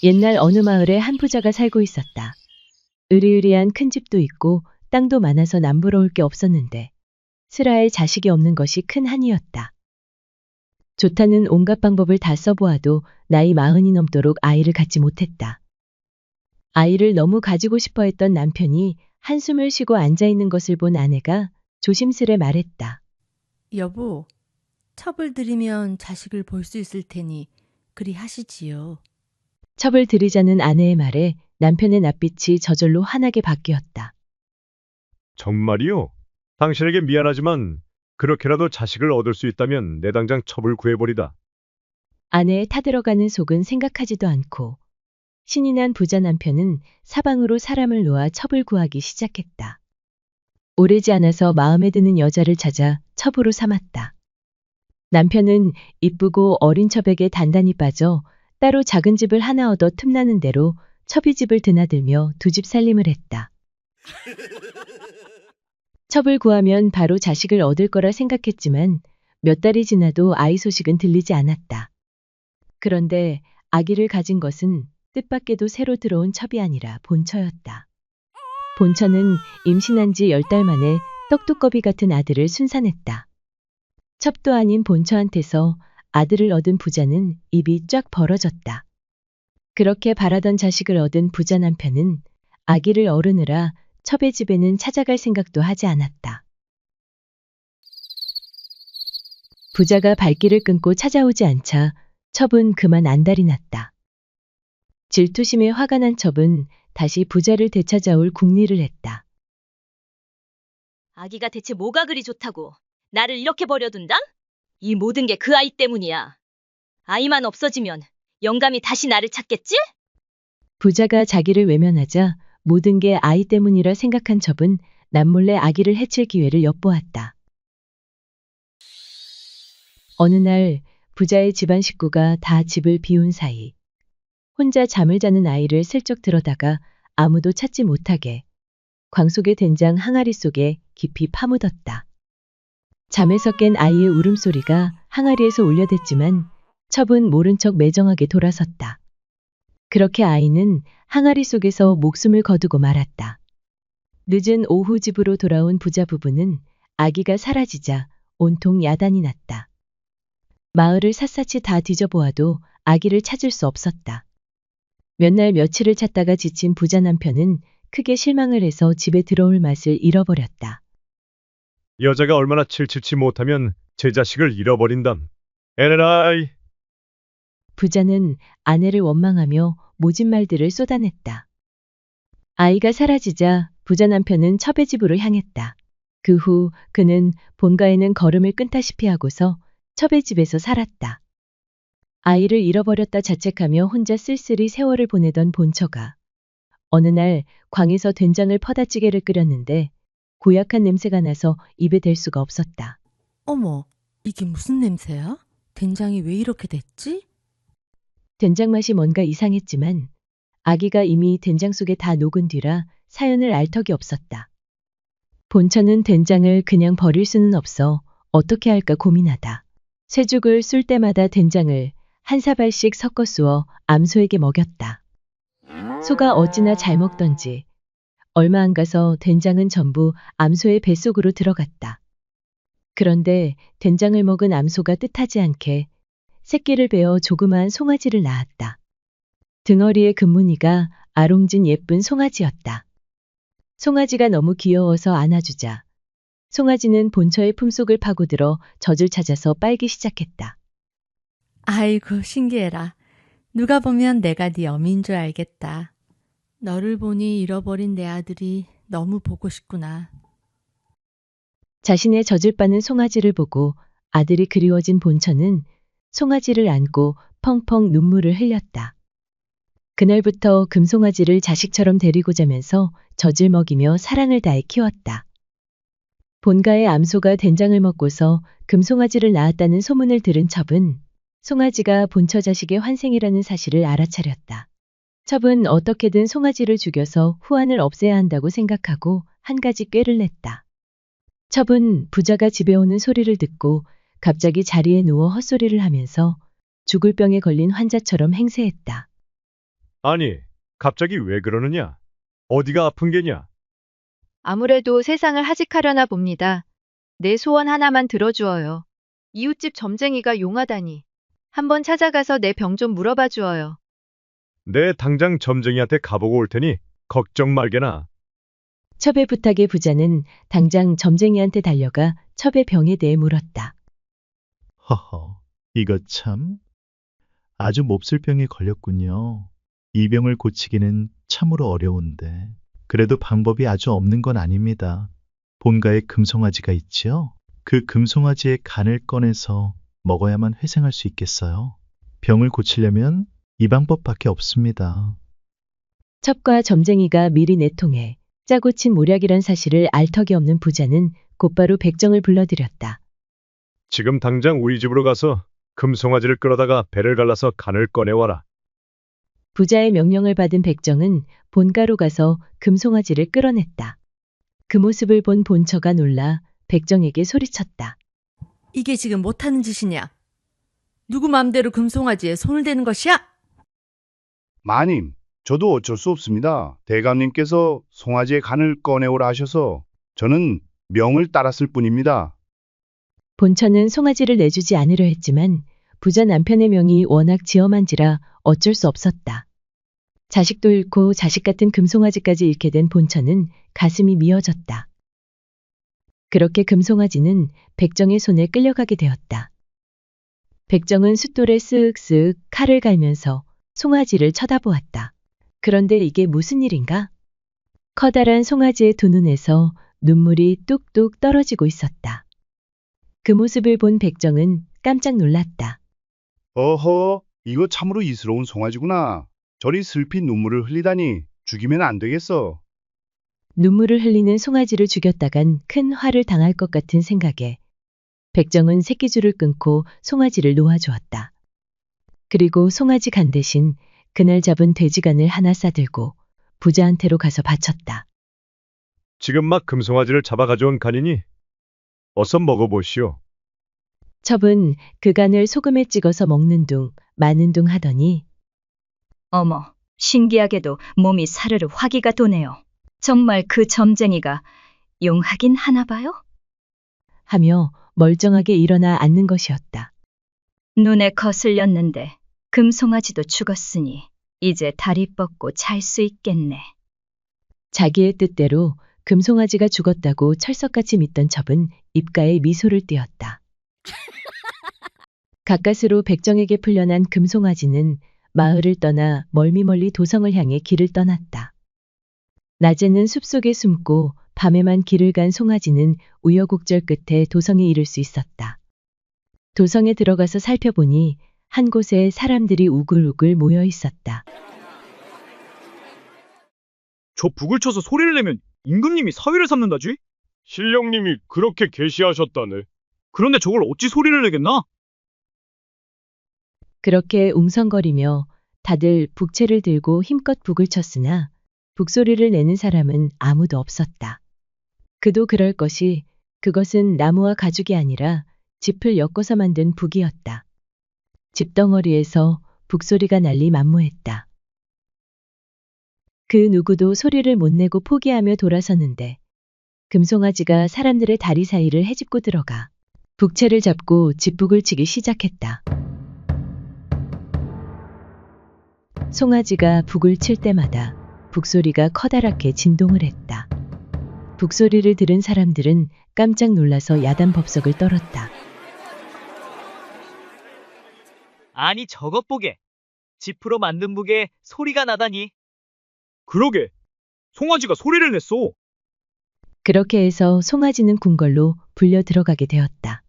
옛날 어느 마을에 한 부자가 살고 있었다. 으리으리한 큰 집도 있고 땅도 많아서 남부러울 게 없었는데 슬아에 자식이 없는 것이 큰 한이었다. 좋다는 온갖 방법을 다 써보아도 나이 40이 넘도록 아이를 갖지 못했다. 아이를 너무 가지고 싶어 했던 남편이 한숨을 쉬고 앉아있는 것을 본 아내가 조심스레 말했다. 여보, 첩을 들이면 자식을 볼 수 있을 테니 그리 하시지요. 첩을 들이자는 아내의 말에 남편의 낯빛이 저절로 환하게 바뀌었다. 정말이요? 당신에게 미안하지만 그렇게라도 자식을 얻을 수 있다면 내 당장 첩을 구해버리다. 아내의 타들어가는 속은 생각하지도 않고 신이 난 부자 남편은 사방으로 사람을 놓아 첩을 구하기 시작했다. 오래지 않아서 마음에 드는 여자를 찾아 첩으로 삼았다. 남편은 이쁘고 어린 첩에게 단단히 빠져 따로 작은 집을 하나 얻어 틈나는 대로 첩이 집을 드나들며 두 집 살림을 했다. 첩을 구하면 바로 자식을 얻을 거라 생각했지만 몇 달이 지나도 아이 소식은 들리지 않았다. 그런데 아기를 가진 것은 뜻밖에도 새로 들어온 첩이 아니라 본처였다. 본처는 임신한 지 10달 만에 떡두꺼비 같은 아들을 순산했다. 첩도 아닌 본처한테서 아들을 얻은 부자는 입이 쫙 벌어졌다. 그렇게 바라던 자식을 얻은 부자 남편은 아기를 어르느라 첩의 집에는 찾아갈 생각도 하지 않았다. 부자가 발길을 끊고 찾아오지 않자 첩은 그만 안달이 났다. 질투심에 화가 난 첩은 다시 부자를 되찾아올 궁리를 했다. 아기가 대체 뭐가 그리 좋다고 나를 이렇게 버려둔다? 이 모든 게 그 아이 때문이야. 아이만 없어지면 영감이 다시 나를 찾겠지? 부자가 자기를 외면하자 모든 게 아이 때문이라 생각한 첩은 남몰래 아기를 해칠 기회를 엿보았다. 어느 날 부자의 집안 식구가 다 집을 비운 사이 혼자 잠을 자는 아이를 슬쩍 들어다가 아무도 찾지 못하게 광속의 된장 항아리 속에 깊이 파묻었다. 잠에서 깬 아이의 울음소리가 항아리에서 울려댔지만 첩은 모른 척 매정하게 돌아섰다. 그렇게 아이는 항아리 속에서 목숨을 거두고 말았다. 늦은 오후 집으로 돌아온 부자 부부는 아기가 사라지자 온통 야단이 났다. 마을을 샅샅이 다 뒤져보아도 아기를 찾을 수 없었다. 몇 날 며칠을 찾다가 지친 부자 남편은 크게 실망을 해서 집에 들어올 맛을 잃어버렸다. 여자가 얼마나 칠칠치 못하면 제 자식을 잃어버린담. 에레라이. 부자는 아내를 원망하며 모진 말들을 쏟아냈다. 아이가 사라지자 부자 남편은 첩의 집으로 향했다. 그 후 그는 본가에는 걸음을 끊다시피 하고서 첩의 집에서 살았다. 아이를 잃어버렸다 자책하며 혼자 쓸쓸히 세월을 보내던 본처가 어느 날 광에서 된장을 퍼다 찌개를 끓였는데 고약한 냄새가 나서 입에 댈 수가 없었다. 어머, 이게 무슨 냄새야? 된장이 왜 이렇게 됐지? 된장 맛이 뭔가 이상했지만 아기가 이미 된장 속에 다 녹은 뒤라 사연을 알 턱이 없었다. 본처는 된장을 그냥 버릴 수는 없어 어떻게 할까 고민하다. 쇠죽을 쏠 때마다 된장을 한 사발씩 섞어 쑤어 암소에게 먹였다. 소가 어찌나 잘 먹던지 얼마 안 가서 된장은 전부 암소의 뱃속으로 들어갔다. 그런데 된장을 먹은 암소가 뜻하지 않게 새끼를 베어 조그마한 송아지를 낳았다. 등허리의 금무늬가 아롱진 예쁜 송아지였다. 송아지가 너무 귀여워서 안아주자 송아지는 본처의 품속을 파고들어 젖을 찾아서 빨기 시작했다. 아이고, 신기해라. 누가 보면 내가 네 어미인 줄 알겠다. 너를 보니 잃어버린 내 아들이 너무 보고 싶구나. 자신의 젖을 빠는 송아지를 보고 아들이 그리워진 본처는 송아지를 안고 펑펑 눈물을 흘렸다. 그날부터 금송아지를 자식처럼 데리고 자면서 젖을 먹이며 사랑을 다해 키웠다. 본가의 암소가 된장을 먹고서 금송아지를 낳았다는 소문을 들은 첩은 송아지가 본처 자식의 환생이라는 사실을 알아차렸다. 첩은 어떻게든 송아지를 죽여서 후환을 없애야 한다고 생각하고 한 가지 꾀를 냈다. 첩은 부자가 집에 오는 소리를 듣고 갑자기 자리에 누워 헛소리를 하면서 죽을 병에 걸린 환자처럼 행세했다. 아니, 갑자기 왜 그러느냐? 어디가 아픈 게냐? 아무래도 세상을 하직하려나 봅니다. 내 소원 하나만 들어주어요. 이웃집 점쟁이가 용하다니. 한번 찾아가서 내 병 좀 물어봐 주어요. 내 당장 점쟁이한테 가보고 올 테니 걱정 말게나. 첩의 부탁에 부자는 당장 점쟁이한테 달려가 첩의 병에 대해 물었다. 허허, 이거 참 아주 몹쓸 병에 걸렸군요. 이 병을 고치기는 참으로 어려운데 그래도 방법이 아주 없는 건 아닙니다. 본가에 금송아지가 있지요? 그 금송아지의 간을 꺼내서 먹어야만 회생할 수 있겠어요. 병을 고치려면 이 방법밖에 없습니다. 첩과 점쟁이가 미리 내통해 짜고 친 모략이란 사실을 알 턱이 없는 부자는 곧바로 백정을 불러들였다. 지금 당장 우리 집으로 가서 금송아지를 끌어다가 배를 갈라서 간을 꺼내와라. 부자의 명령을 받은 백정은 본가로 가서 금송아지를 끌어냈다. 그 모습을 본 본처가 놀라 백정에게 소리쳤다. 이게 지금 못하는 짓이냐? 누구 맘대로 금송아지에 손을 대는 것이야? 마님, 저도 어쩔 수 없습니다. 대감님께서 송아지의 간을 꺼내오라 하셔서 저는 명을 따랐을 뿐입니다. 본처는 송아지를 내주지 않으려 했지만 부자 남편의 명이 워낙 지엄한지라 어쩔 수 없었다. 자식도 잃고 자식 같은 금송아지까지 잃게 된 본처는 가슴이 미어졌다. 그렇게 금송아지는 백정의 손에 끌려가게 되었다. 백정은 숫돌에 쓱쓱 칼을 갈면서 송아지를 쳐다보았다. 그런데 이게 무슨 일인가? 커다란 송아지의 두 눈에서 눈물이 뚝뚝 떨어지고 있었다. 그 모습을 본 백정은 깜짝 놀랐다. 어허, 이거 참으로 이스러운 송아지구나. 저리 슬피 눈물을 흘리다니 죽이면 안 되겠어. 눈물을 흘리는 송아지를 죽였다간 큰 화를 당할 것 같은 생각에 백정은 새끼줄을 끊고 송아지를 놓아주었다. 그리고 송아지 간 대신 그날 잡은 돼지간을 하나 싸들고 부자한테로 가서 바쳤다. 지금 막 금송아지를 잡아 가져온 간이니 어서 먹어보시오. 첩은 그 간을 소금에 찍어서 먹는 둥 마는 둥 하더니 어머, 신기하게도 몸이 사르르 화기가 도네요. 정말 그 점쟁이가 용하긴 하나 봐요? 하며 멀쩡하게 일어나 앉는 것이었다. 눈에 거슬렸는데 금송아지도 죽었으니 이제 다리 뻗고 잘 수 있겠네. 자기의 뜻대로 금송아지가 죽었다고 철석같이 믿던 첩은 입가에 미소를 띄었다. 가까스로 백정에게 풀려난 금송아지는 마을을 떠나 멀미멀리 도성을 향해 길을 떠났다. 낮에는 숲속에 숨고 밤에만 길을 간 송아지는 우여곡절 끝에 도성에 이를 수 있었다. 도성에 들어가서 살펴보니 한 곳에 사람들이 우글우글 모여 있었다. 저 북을 쳐서 소리를 내면 임금님이 사위를 삼는다지? 신령님이 그렇게 계시하셨다네. 그런데 저걸 어찌 소리를 내겠나? 그렇게 웅성거리며 다들 북채를 들고 힘껏 북을 쳤으나 북소리를 내는 사람은 아무도 없었다. 그도 그럴 것이 그것은 나무와 가죽이 아니라 짚을 엮어서 만든 북이었다. 집덩어리에서 북소리가 날리 만무했다. 그 누구도 소리를 못 내고 포기하며 돌아섰는데 금송아지가 사람들의 다리 사이를 헤집고 들어가 북채를 잡고 집북을 치기 시작했다. 송아지가 북을 칠 때마다 북소리가 커다랗게 진동을 했다. 북소리를 들은 사람들은 깜짝 놀라서 야단법석을 떨었다. 아니 저것 보게. 지프로 만든 북에 소리가 나다니. 그러게. 송아지가 소리를 냈소. 그렇게 해서 송아지는 궁궐로 불려 들어가게 되었다.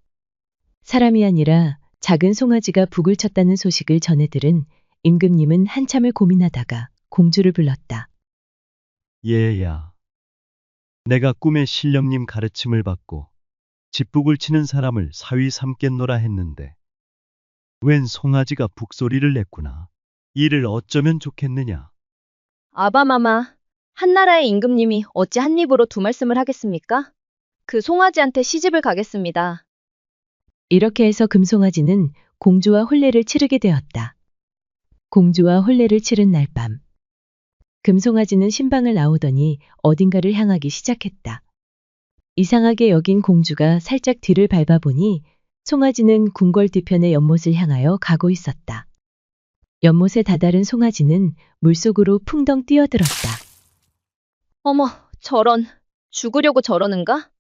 사람이 아니라 작은 송아지가 북을 쳤다는 소식을 전해 들은 임금님은 한참을 고민하다가 공주를 불렀다. 얘야, 내가 꿈에 신령님 가르침을 받고 집북을 치는 사람을 사위 삼겠노라 했는데 웬 송아지가 북소리를 냈구나. 이를 어쩌면 좋겠느냐. 아바마마, 한나라의 임금님이 어찌 한 입으로 두 말씀을 하겠습니까? 그 송아지한테 시집을 가겠습니다. 이렇게 해서 금송아지는 공주와 혼례를 치르게 되었다. 공주와 혼례를 치른 날 밤. 금송아지는 신방을 나오더니 어딘가를 향하기 시작했다. 이상하게 여긴 공주가 살짝 뒤를 밟아보니 송아지는 궁궐 뒤편의 연못을 향하여 가고 있었다. 연못에 다다른 송아지는 물속으로 풍덩 뛰어들었다. 어머, 저런. 죽으려고 저러는가?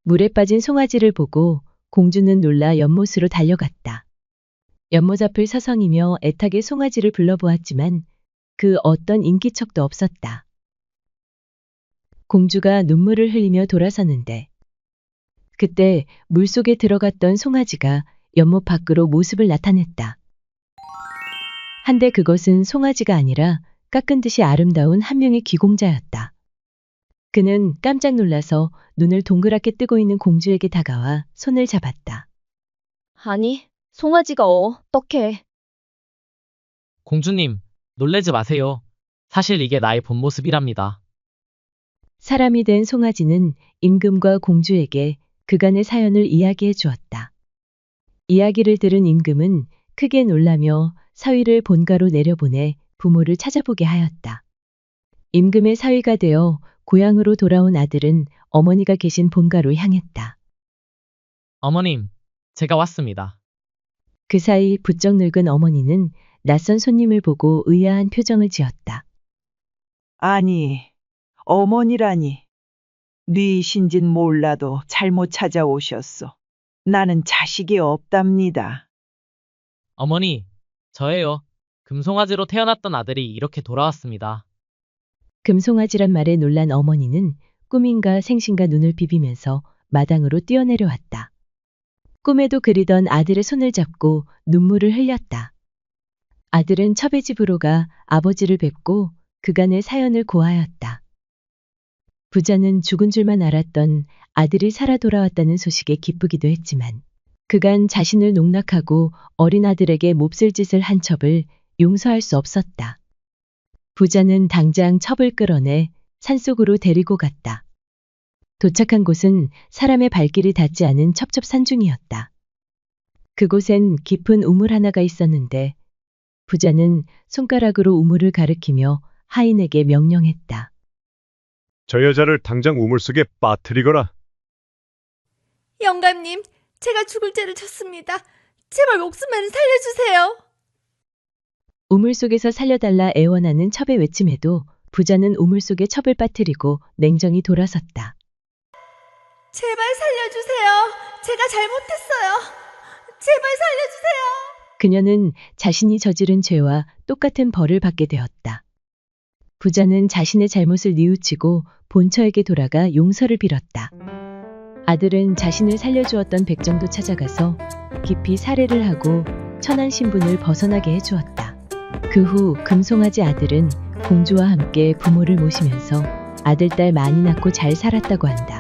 물에 빠진 송아지를 보고 공주는 놀라 연못으로 달려갔다. 연못 앞을 서성이며 애타게 송아지를 불러보았지만 그 어떤 인기척도 없었다. 공주가 눈물을 흘리며 돌아서는데 그때 물속에 들어갔던 송아지가 연못 밖으로 모습을 나타냈다. 한데 그것은 송아지가 아니라 깎은 듯이 아름다운 한 명의 귀공자였다. 그는 깜짝 놀라서 눈을 동그랗게 뜨고 있는 공주에게 다가와 손을 잡았다. 아니, 송아지가 어떡해. 공주님, 놀라지 마세요. 사실 이게 나의 본 모습이랍니다. 사람이 된 송아지는 임금과 공주에게 그간의 사연을 이야기해 주었다. 이야기를 들은 임금은 크게 놀라며 사위를 본가로 내려보내 부모를 찾아보게 하였다. 임금의 사위가 되어 고향으로 돌아온 아들은 어머니가 계신 본가로 향했다. 어머님, 제가 왔습니다. 그 사이 부쩍 늙은 어머니는 낯선 손님을 보고 의아한 표정을 지었다. 아니, 어머니라니. 뉘신진 몰라도 잘못 찾아오셨소. 나는 자식이 없답니다. 어머니, 저예요. 금송아지로 태어났던 아들이 이렇게 돌아왔습니다. 금송아지란 말에 놀란 어머니는 꿈인가 생신가 눈을 비비면서 마당으로 뛰어내려왔다. 꿈에도 그리던 아들의 손을 잡고 눈물을 흘렸다. 아들은 첩의 집으로 가 아버지를 뵙고 그간의 사연을 고하였다. 부자는 죽은 줄만 알았던 아들이 살아 돌아왔다는 소식에 기쁘기도 했지만 그간 자신을 농락하고 어린 아들에게 몹쓸 짓을 한 첩을 용서할 수 없었다. 부자는 당장 첩을 끌어내 산속으로 데리고 갔다. 도착한 곳은 사람의 발길이 닿지 않은 첩첩산중이었다. 그곳엔 깊은 우물 하나가 있었는데 부자는 손가락으로 우물을 가리키며 하인에게 명령했다. 저 여자를 당장 우물 속에 빠뜨리거라. 영감님, 제가 죽을 죄를 졌습니다. 제발 목숨만 살려주세요. 우물 속에서 살려달라 애원하는 첩의 외침에도 부자는 우물 속에 첩을 빠뜨리고 냉정히 돌아섰다. 제발 살려주세요. 제가 잘못했어요. 제발 살려주세요. 그녀는 자신이 저지른 죄와 똑같은 벌을 받게 되었다. 부자는 자신의 잘못을 뉘우치고 본처에게 돌아가 용서를 빌었다. 아들은 자신을 살려주었던 백정도 찾아가서 깊이 살해를 하고 천한 신분을 벗어나게 해주었다. 그 후 금송아지 아들은 공주와 함께 부모를 모시면서 아들, 딸 많이 낳고 잘 살았다고 한다.